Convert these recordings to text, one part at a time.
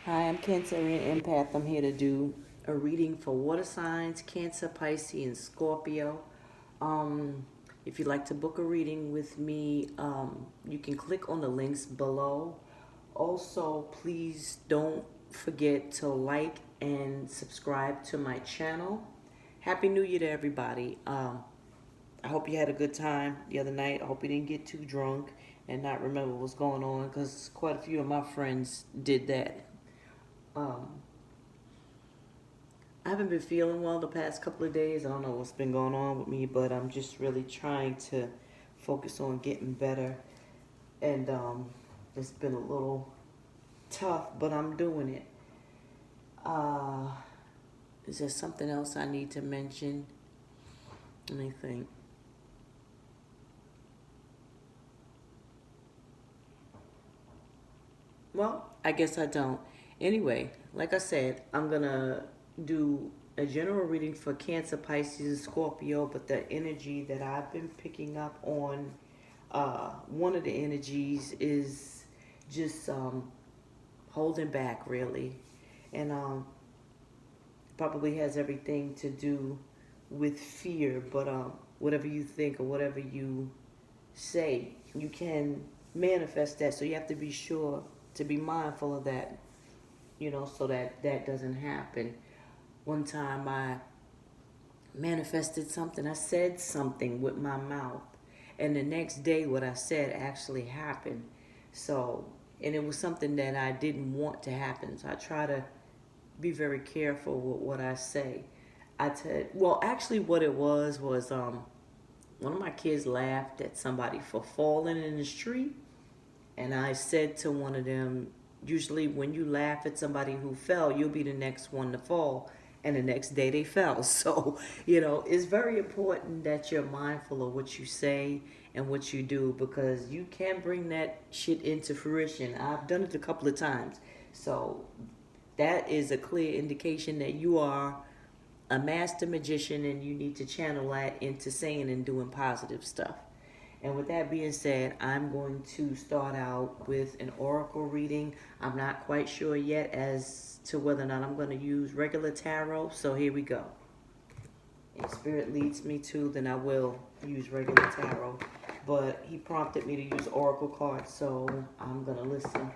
Hi, I'm Cancerian Empath. I'm here to do a reading for water signs, Cancer, Pisces, and Scorpio. Um, if you'd like to book a reading with me, you can click on the links below. Also, please don't forget to like and subscribe to my channel. Happy New Year to everybody. I hope you had a good time the other night. I hope you didn't get too drunk and not remember what's going on, because quite a few of my friends did that. Um, I haven't been feeling well the past couple of days. I don't know what's been going on with me, but I'm just really trying to focus on getting better. And it's been a little tough, but I'm doing it. Uh, is there something else I need to mention? Let me think. Well, I guess I don't. Anyway, like I said, I'm going to do a general reading for Cancer, Pisces, and Scorpio, but the energy that I've been picking up on, one of the energies is just holding back, really. And probably has everything to do with fear, but whatever you think or whatever you say, you can manifest that. So you have to be sure to be mindful of that, so that that doesn't happen. One time I manifested something, I said something with my mouth, and the next day what I said actually happened. So, and it was something that I didn't want to happen. So I try to be very careful with what I say. Well, actually, what it was one of my kids laughed at somebody for falling in the street, and I said to one of them, usually when you laugh at somebody who fell, you'll be the next one to fall. And the next day they fell. So, it's very important that you're mindful of what you say and what you do, because you can bring that shit into fruition. I've done it a couple of times. So that is a clear indication that you are a master magician and you need to channel that into saying and doing positive stuff. And with that being said, I'm going to start out with an oracle reading. I'm not quite sure yet as to whether or not I'm going to use regular tarot, so here we go. If Spirit leads me to, then I will use regular tarot. But he prompted me to use oracle cards, so I'm going to listen.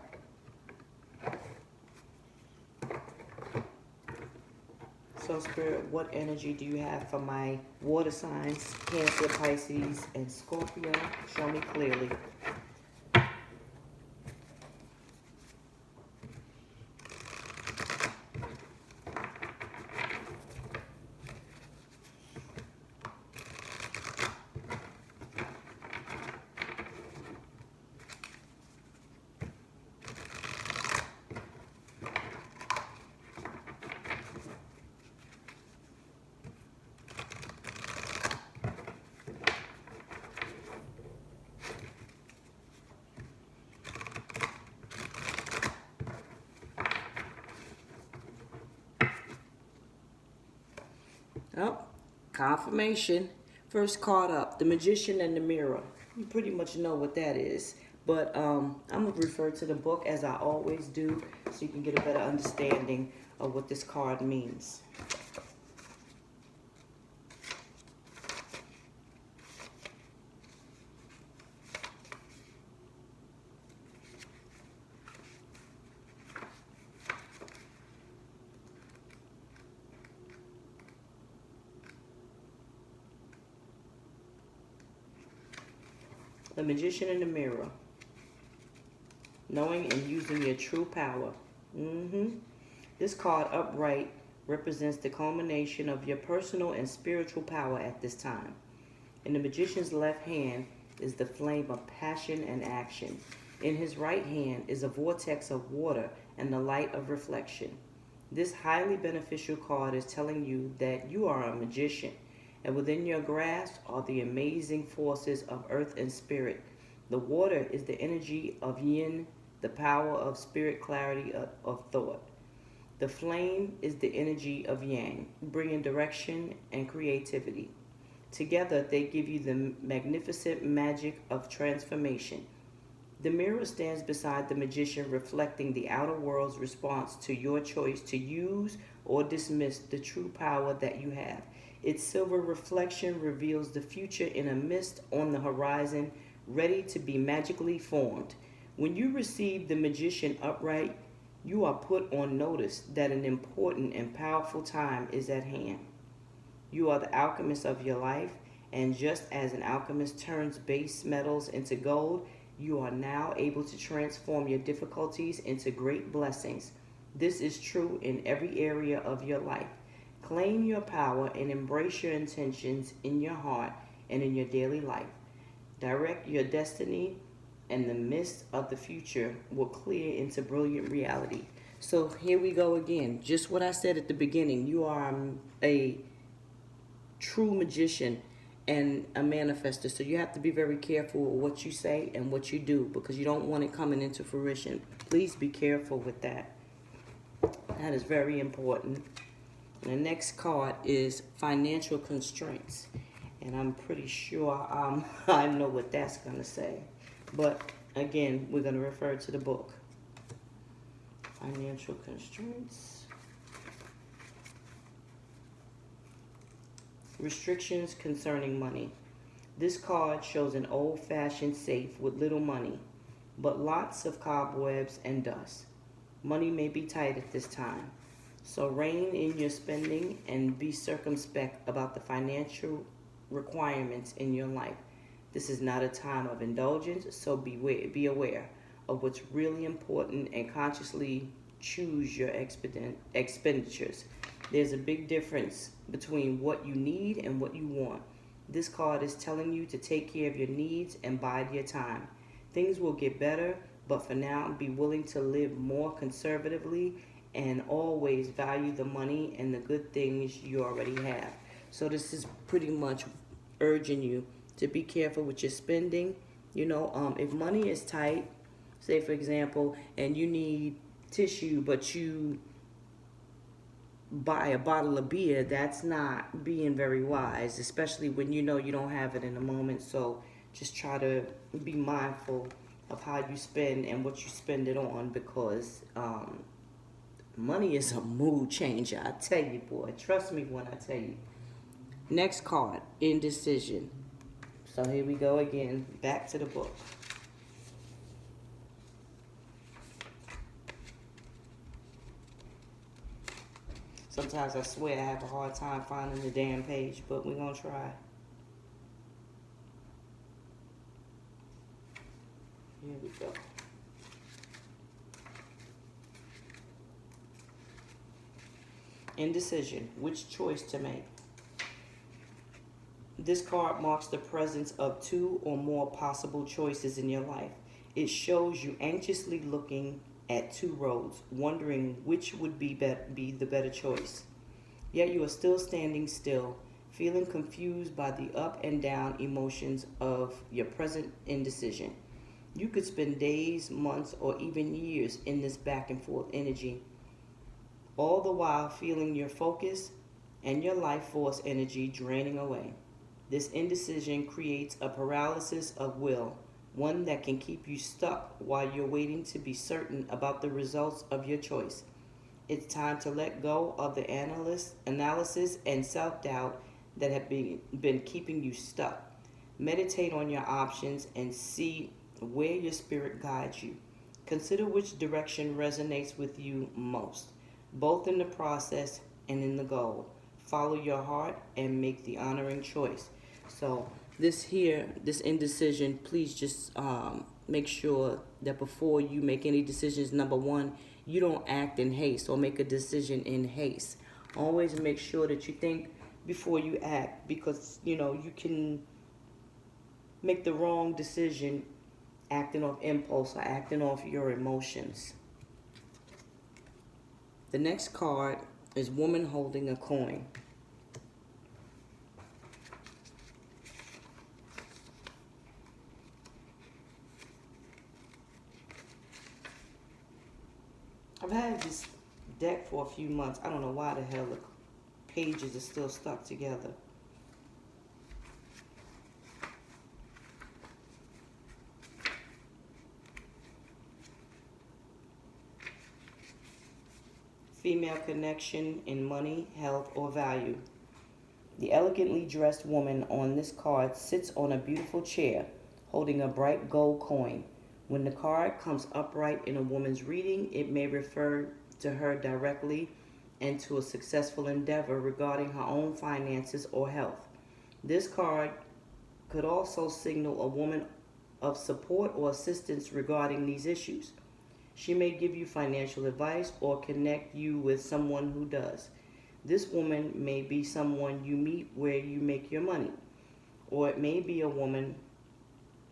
So, Spirit, what energy do you have for my water signs, Cancer, Pisces, and Scorpio? Show me clearly. Oh, confirmation. First card up, the Magician and the Mirror. You pretty much know what that is. But I'm going to refer to the book as I always do, so you can get a better understanding of what this card means. The Magician and the Mirror. Knowing and using your true power. This card upright represents the culmination of your personal and spiritual power at this time. In the Magician's left hand is the flame of passion and action. In his right hand is a vortex of water and the light of reflection. This highly beneficial card is telling you that you are a magician, and within your grasp are the amazing forces of earth and spirit. The water is the energy of yin, the power of spirit clarity of thought. The flame is the energy of yang, bringing direction and creativity. Together, they give you the magnificent magic of transformation. The mirror stands beside the magician, reflecting the outer world's response to your choice to use or dismiss the true power that you have. Its silver reflection reveals the future in a mist on the horizon, ready to be magically formed. When you receive the magician upright, you are put on notice that an important and powerful time is at hand. You are the alchemist of your life, and just as an alchemist turns base metals into gold, you are now able to transform your difficulties into great blessings. This is true in every area of your life. Claim your power and embrace your intentions in your heart and in your daily life. Direct your destiny, and the mist of the future will clear into brilliant reality. So here we go again. Just what I said at the beginning. You are a true magician and a manifester. So you have to be very careful with what you say and what you do, because you don't want it coming into fruition. Please be careful with that. That is very important. And the next card is financial constraints. And I'm pretty sure I know what that's going to say. But again, we're going to refer to the book. Financial constraints. Restrictions concerning money. This card shows an old-fashioned safe with little money, but lots of cobwebs and dust. Money may be tight at this time, so rein in your spending and be circumspect about the financial requirements in your life. This is not a time of indulgence, so be aware of what's really important and consciously choose your expenditures. There's a big difference between what you need and what you want. This card is telling you to take care of your needs and bide your time. Things will get better, but for now, be willing to live more conservatively and always value the money and the good things you already have. So this is pretty much urging you to be careful with your spending. If money is tight, say for example, and you need tissue, but you buy a bottle of beer, that's not being very wise, especially when you know you don't have it in a moment. So just try to be mindful of how you spend and what you spend it on, because money is a mood changer. I tell you, boy, trust me when I tell you. Next card, indecision. So here we go again, back to the book. Sometimes I swear I have a hard time finding the damn page, but we're going to try. Here we go. Indecision, which choice to make? This card marks the presence of two or more possible choices in your life. It shows you anxiously looking at two roads, wondering which would be the better choice. Yet you are still standing still, feeling confused by the up and down emotions of your present indecision. You could spend days, months, or even years in this back and forth energy, all the while feeling your focus and your life force energy draining away. This indecision creates a paralysis of will, one that can keep you stuck while you're waiting to be certain about the results of your choice. It's time to let go of the analysis and self-doubt that have been keeping you stuck. Meditate on your options and see where your spirit guides you. Consider which direction resonates with you most, both in the process and in the goal. Follow your heart and make the honoring choice. So this indecision, please just make sure that before you make any decisions, number one, you don't act in haste or make a decision in haste. Always make sure that you think before you act, because you can make the wrong decision acting off impulse or acting off your emotions. The next card is woman holding a coin. I've had this deck for a few months. I don't know why the hell the pages are still stuck together. female connection in money, health, or value. The elegantly dressed woman on this card sits on a beautiful chair, holding a bright gold coin. When the card comes upright in a woman's reading, it may refer to her directly and to a successful endeavor regarding her own finances or health. This card could also signal a woman of support or assistance regarding these issues. She may give you financial advice or connect you with someone who does. This woman may be someone you meet where you make your money, or it may be a woman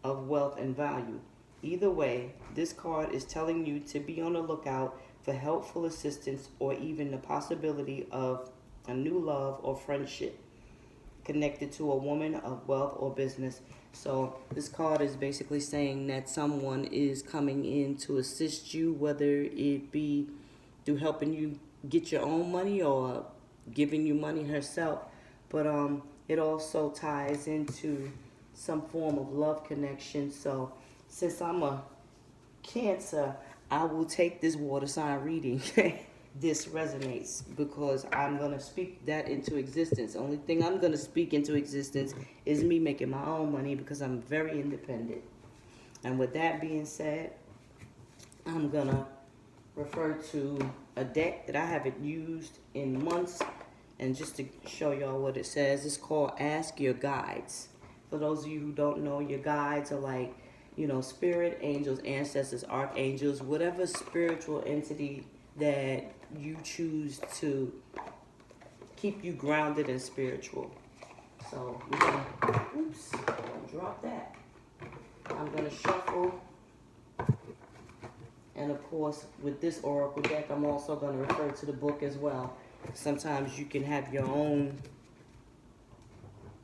of wealth and value. Either way, this card is telling you to be on the lookout for helpful assistance or even the possibility of a new love or friendship connected to a woman of wealth or business. So this card is basically saying that someone is coming in to assist you, whether it be through helping you get your own money or giving you money herself. But it also ties into some form of love connection. So since I'm a Cancer, I will take this water sign reading. This resonates because I'm going to speak that into existence. Only thing I'm going to speak into existence is me making my own money because I'm very independent. And with that being said, I'm going to refer to a deck that I haven't used in months. And just to show y'all what it says, it's called Ask Your Guides. For those of you who don't know, your guides are like, spirit, angels, ancestors, archangels, whatever spiritual entity that you choose to keep you grounded and spiritual. So we're gonna, don't drop that. I'm gonna shuffle. And of course, with this oracle deck, I'm also gonna refer to the book as well. Sometimes you can have your own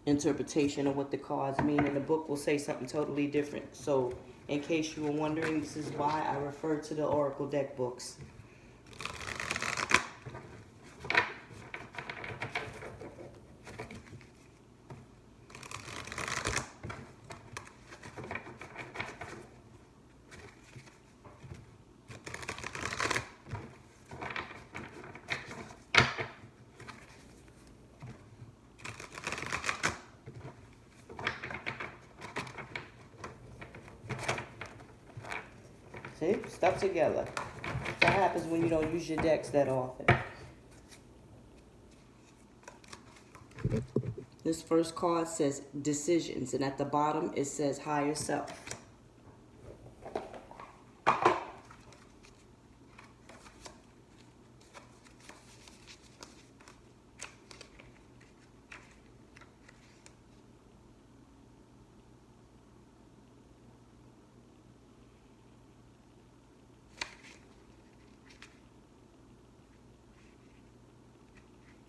interpretation of what the cards mean, and the book will say something totally different. So in case you were wondering, this is why I refer to the oracle deck books. See, stuck together. That happens when you don't use your decks that often. This first card says decisions, and at the bottom it says higher self.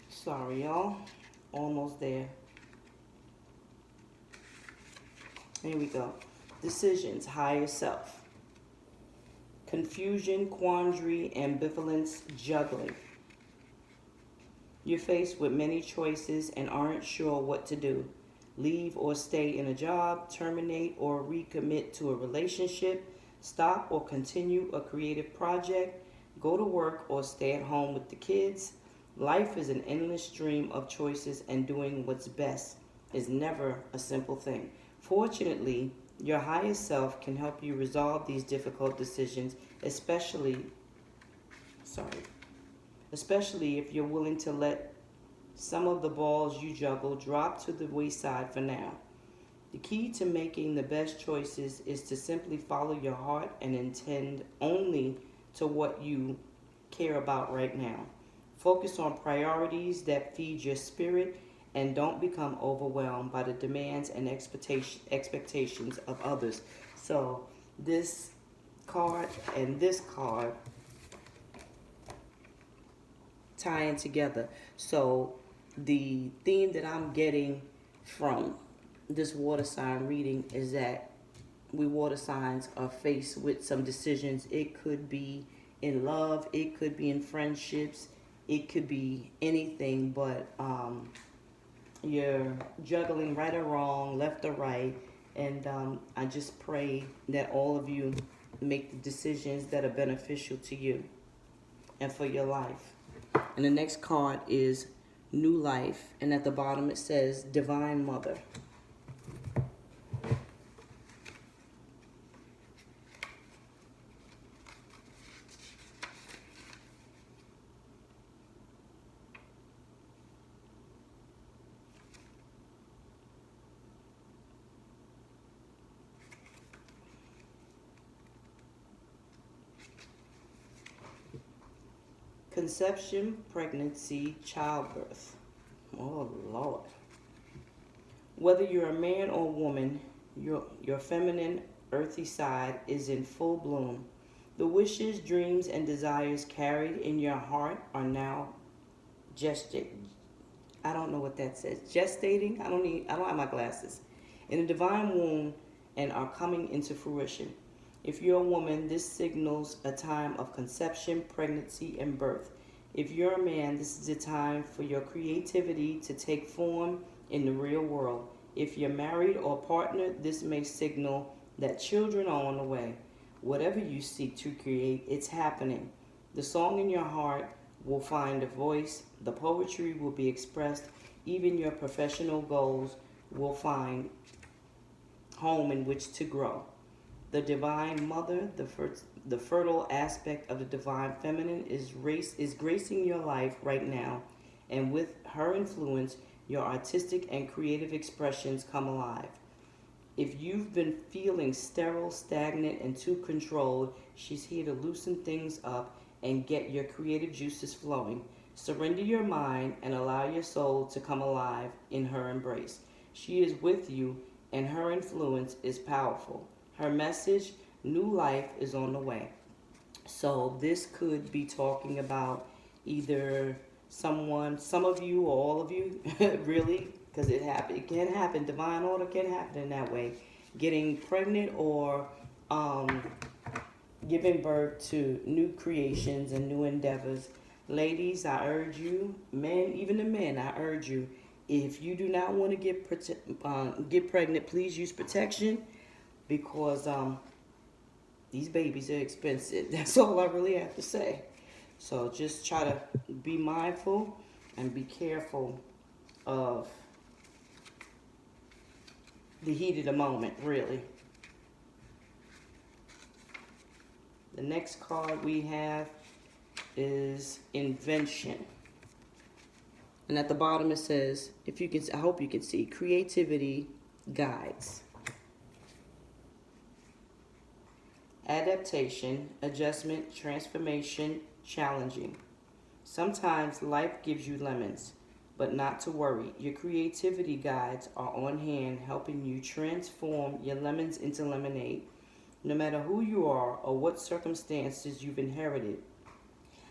Sorry, y'all. Almost there. Here we go. Decisions, higher self. Confusion, quandary, ambivalence, juggling. You're faced with many choices and aren't sure what to do. Leave or stay in a job, terminate or recommit to a relationship, stop or continue a creative project, go to work or stay at home with the kids. Life is an endless stream of choices, and doing what's best is never a simple thing. Fortunately, your higher self can help you resolve these difficult decisions, especially if you're willing to let some of the balls you juggle drop to the wayside for now. The key to making the best choices is to simply follow your heart and attend only to what you care about right now. Focus on priorities that feed your spirit and don't become overwhelmed by the demands and expectations of others. So this card and this card tying together. So the theme that I'm getting from this water sign reading is that we water signs are faced with some decisions. It could be in love, it could be in friendships, it could be anything, but you're juggling right or wrong, left or right, and I just pray that all of you make the decisions that are beneficial to you and for your life. And the next card is New Life. And at the bottom it says Divine Mother. Conception, pregnancy, childbirth. Oh, Lord. Whether you're a man or woman, your feminine, earthy side is in full bloom. The wishes, dreams, and desires carried in your heart are now gestating. I don't know what that says. Gestating? I don't have my glasses. In a divine womb and are coming into fruition. If you're a woman, this signals a time of conception, pregnancy, and birth. If you're a man, this is a time for your creativity to take form in the real world. If you're married or partnered, this may signal that children are on the way. Whatever you seek to create, it's happening. The song in your heart will find a voice, the poetry will be expressed, even your professional goals will find home in which to grow. The divine mother, the fertile aspect of the divine feminine is gracing your life right now, and with her influence, your artistic and creative expressions come alive. If you've been feeling sterile, stagnant, and too controlled, she's here to loosen things up and get your creative juices flowing. Surrender your mind and allow your soul to come alive in her embrace. She is with you, and her influence is powerful. Her message, new life, is on the way. So this could be talking about either someone, some of you or all of you, really, because it can happen. Divine order can happen in that way. Getting pregnant or giving birth to new creations and new endeavors. Ladies, I urge you, men, even the men, I urge you, if you do not want to get pregnant, please use protection, because these babies are expensive. That's all I really have to say. So just try to be mindful and be careful of the heat of the moment, really. The next card we have is Invention. And at the bottom it says, if you can, I hope you can see, creativity guides. Adaptation, adjustment, transformation, challenging. Sometimes life gives you lemons, but not to worry. Your creativity guides are on hand, helping you transform your lemons into lemonade. No matter who you are or what circumstances you've inherited,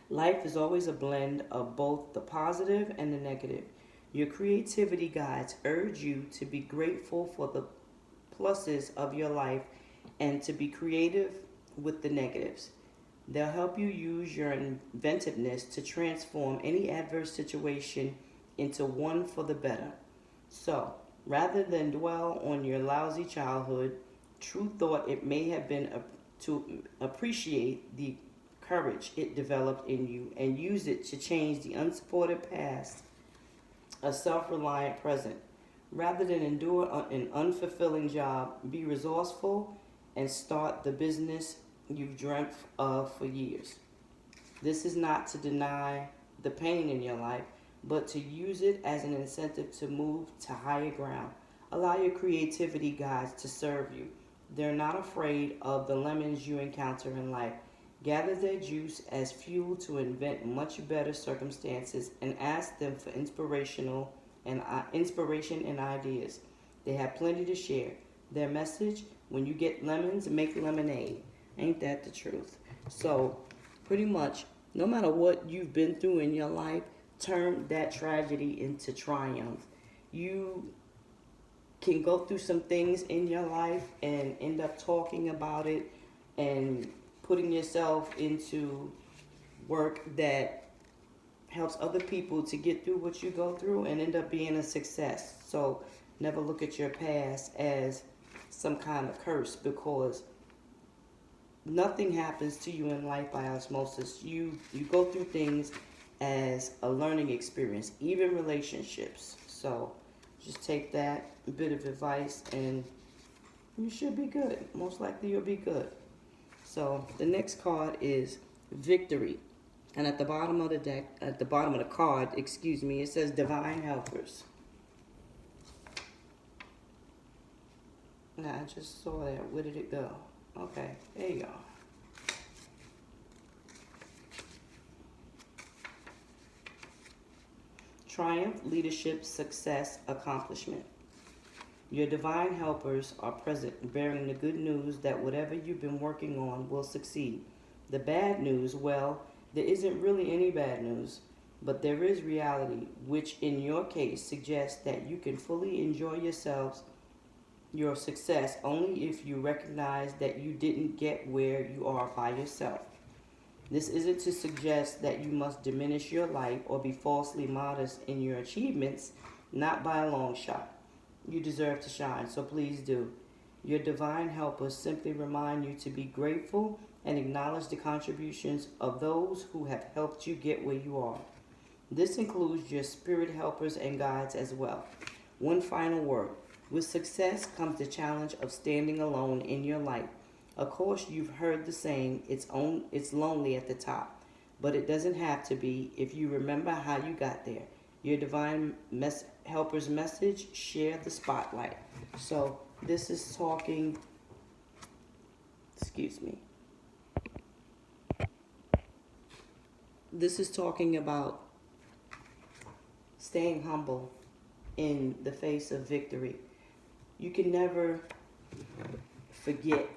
life is always a blend of both the positive and the negative. Your creativity guides urge you to be grateful for the pluses of your life and to be creative with the negatives. They'll help you use your inventiveness to transform any adverse situation into one for the better. So, rather than dwell on your lousy childhood, True thought it may have been to appreciate the courage it developed in you and use it to change the unsupported past, a self-reliant present. Rather than endure an unfulfilling job, be resourceful and start the business you've dreamt of for years. This is not to deny the pain in your life, but to use it as an incentive to move to higher ground. Allow your creativity guides to serve you. They're not afraid of the lemons you encounter in life. Gather their juice as fuel to invent much better circumstances and ask them for inspiration and ideas. They have plenty to share. Their message: when you get lemons, make lemonade. Ain't that the truth? So, pretty much, no matter what you've been through in your life, turn that tragedy into triumph. You can go through some things in your life and end up talking about it and putting yourself into work that helps other people to get through what you go through and end up being a success. So never look at your past as some kind of curse, because nothing happens to you in life by osmosis. You go through things as a learning experience, even relationships. So just take that bit of advice and you should be good. Most likely you'll be good. So the next card is Victory. And at the bottom of the deck, at the bottom of the card, excuse me, it says Divine Helpers. Now, I just saw that. Where did it go? Okay, there you go. Triumph, leadership, success, accomplishment. Your divine helpers are present, bearing the good news that whatever you've been working on will succeed. The bad news, well, there isn't really any bad news, but there is reality, which in your case suggests that you can fully enjoy your success only if you recognize that you didn't get where you are by yourself. This isn't to suggest that you must diminish your light or be falsely modest in your achievements, not by a long shot. You deserve to shine, so please do. Your divine helpers simply remind you to be grateful and acknowledge the contributions of those who have helped you get where you are. This includes your spirit helpers and guides as well. One final word. With success comes the challenge of standing alone in your light. Of course, you've heard the saying, it's lonely at the top, but it doesn't have to be if you remember how you got there. Your divine helper's message, share the spotlight. So this is talking, excuse me. This is talking about staying humble in the face of victory. You can never forget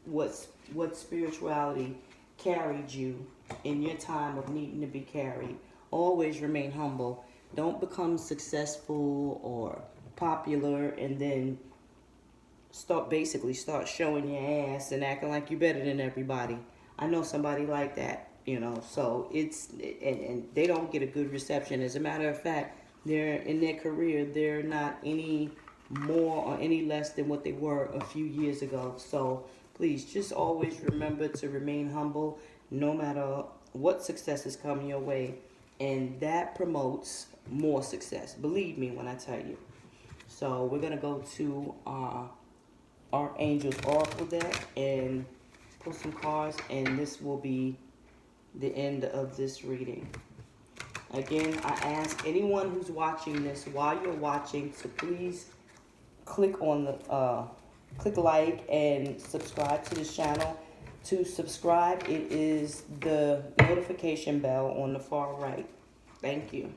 what spirituality carried you in your time of needing to be carried. Always remain humble. Don't become successful or popular and then start showing your ass and acting like you're better than everybody. I know somebody like that, so and they don't get a good reception. As a matter of fact, they're in their career, they're not any more or any less than what they were a few years ago. So please just always remember to remain humble no matter what successes come your way, and that promotes more success. Believe me when I tell you. So we're going to go to our Archangel's Oracle deck and pull some cards, and this will be the end of this reading. Again, I ask anyone who's watching this while you're watching to please click on the click like and subscribe to this channel. To subscribe, it is the notification bell on the far right. Thank you.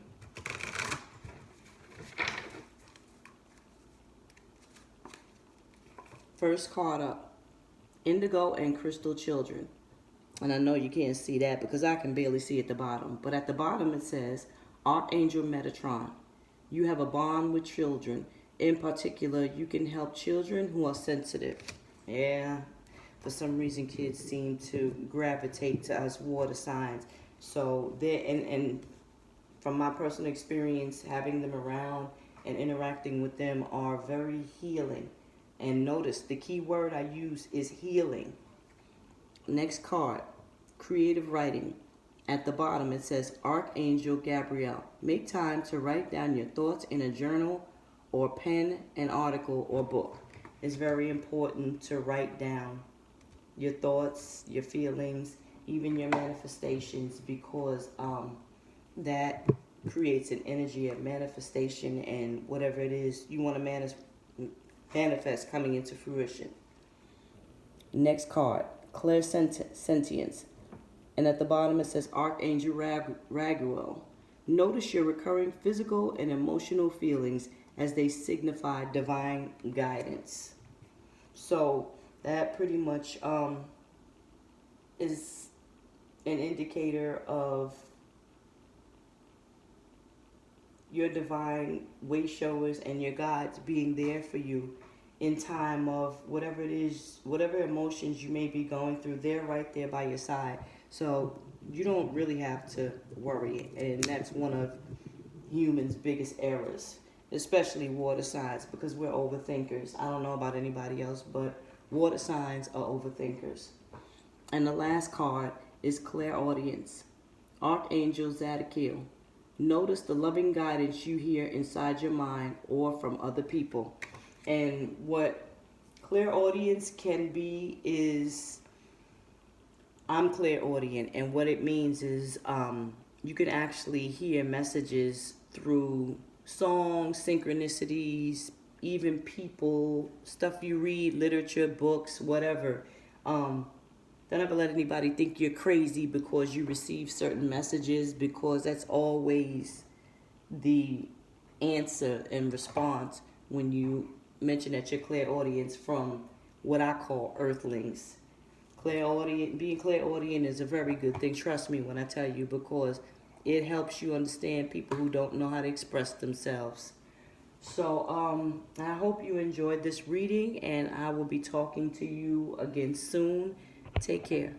First card up, Indigo and Crystal Children. And I know you can't see that because I can barely see at the bottom. But at the bottom it says, Archangel Metatron. You have a bond with children. In particular, you can help children who are sensitive. Yeah, for some reason kids seem to gravitate to us water signs. So and from my personal experience, having them around and interacting with them are very healing. And notice the key word I use is healing. Next card, Creative Writing. At the bottom it says Archangel Gabriel. Make time to write down your thoughts in a journal or pen an article or book. It's very important to write down your thoughts, your feelings, even your manifestations, because that creates an energy of manifestation and whatever it is you want to manifest coming into fruition. Next card, Clairsentience. And at the bottom it says Archangel Raguel. Notice your recurring physical and emotional feelings as they signify divine guidance. So that pretty much is an indicator of your divine way showers and your guides being there for you in time of whatever it is, whatever emotions you may be going through. They're right there by your side. So you don't really have to worry. And that's one of humans' biggest errors, especially water signs, because we're overthinkers. I don't know about anybody else, but water signs are overthinkers. And the last card is clairaudience. Archangel Zadkiel. Notice the loving guidance you hear inside your mind or from other people. And what clairaudience can be is, I'm clairaudient, and what it means is you can actually hear messages through songs, synchronicities, even people, stuff you read, literature, books, whatever. Don't ever let anybody think you're crazy because you receive certain messages, because that's always the answer and response when you mention that you're clairaudient from what I call earthlings. Being clairaudient is a very good thing. Trust me when I tell you, because it helps you understand people who don't know how to express themselves. So I hope you enjoyed this reading, and I will be talking to you again soon. Take care.